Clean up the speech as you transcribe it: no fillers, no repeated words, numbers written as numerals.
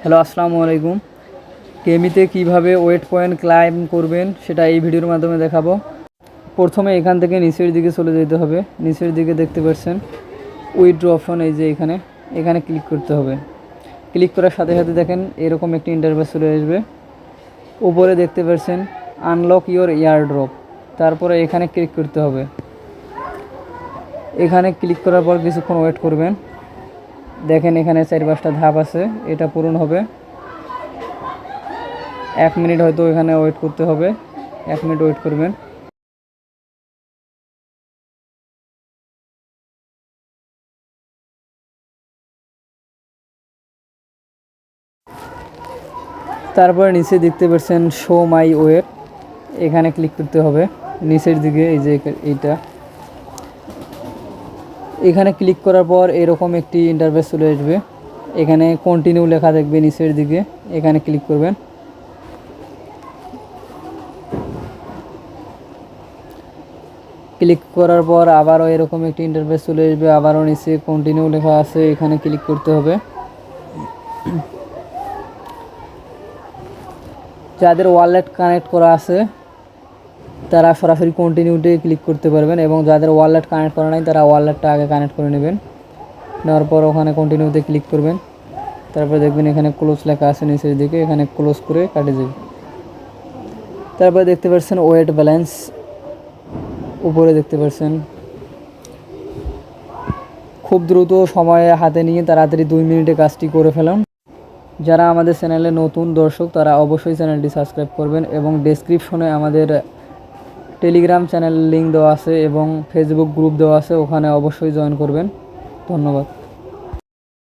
Hello, আসসালামু আলাইকুম। কেমিতে কিভাবে ওয়েট পয়েন্ট ক্লাইম্ব করবেন সেটা এই ভিডিওর মাধ্যমে দেখাবো। প্রথমে এখান থেকে নিচের দিকে চলে যেতে হবে। নিচের দিকে দেখতে পাচ্ছেন উইথড্র অপশন, এই যে এখানে ক্লিক করতে হবে। ক্লিক করার সাথে সাথে দেখেন এরকম একটি ইন্টারফেস চলে আসবে। উপরে দেখতে পাচ্ছেন আনলক ইওর এয়ারড্রপ, তারপরে এখানে ক্লিক করতে হবে। এখানে ক্লিক করার পর কিছুক্ষণ ওয়েট করবেন। দেখেন এখানে 4-5টা ধাপ আছে, এটা পূরণ হবে। 1 মিনিট হয়তো এখানে ওয়েট করতে হবে। 1 মিনিট ওয়েট করবেন। তারপরে নিচে দেখতে পাচ্ছেন শো মাই ওয়েট, এখানে ক্লিক করতে হবে নিচের দিকে। এই যে এইটা, এখানে ক্লিক করার পর এরকম একটি ইন্টারফেস চলে আসবে। এখানে কন্টিনিউ লেখা দেখবে নিচের দিকে, এখানে ক্লিক করবেন। ক্লিক করার পর আবারও এরকম একটি ইন্টারফেস চলে আসবে। আবারও নিচে কন্টিনিউ লেখা আছে, এখানে ক্লিক করতে হবে। যাদের ওয়ালেট কানেক্ট করা আছে তারা সরাসরি কন্টিনিউতে ক্লিক করতে পারবেন, এবং যাদের ওয়ালেট কানেক্ট করা নাই তারা ওয়ালেটটা আগে কানেক্ট করে নেবেন। নেওয়ার পর ওখানে কন্টিনিউতে ক্লিক করবেন। তারপরে দেখবেন এখানে ক্লোজ লেখা আছে নিচের দিকে, এখানে ক্লোজ করে কাটে যাবে। তারপরে দেখতে পাচ্ছেন ওয়েট ব্যালেন্স, উপরে দেখতে পাচ্ছেন। খুব দ্রুত সময়ে হাতে নিয়ে তাড়াতাড়ি 2 মিনিটে কাজটি করে ফেলুন। যারা আমাদের চ্যানেলে নতুন দর্শক তারা অবশ্যই চ্যানেলটি সাবস্ক্রাইব করবেন, এবং ডেসক্রিপশনে আমাদের টেলিগ্রাম চ্যানেল লিঙ্ক দেওয়া আছে এবং ফেসবুক গ্রুপ দেওয়া আছে, ওখানে অবশ্যই জয়েন করবেন। ধন্যবাদ।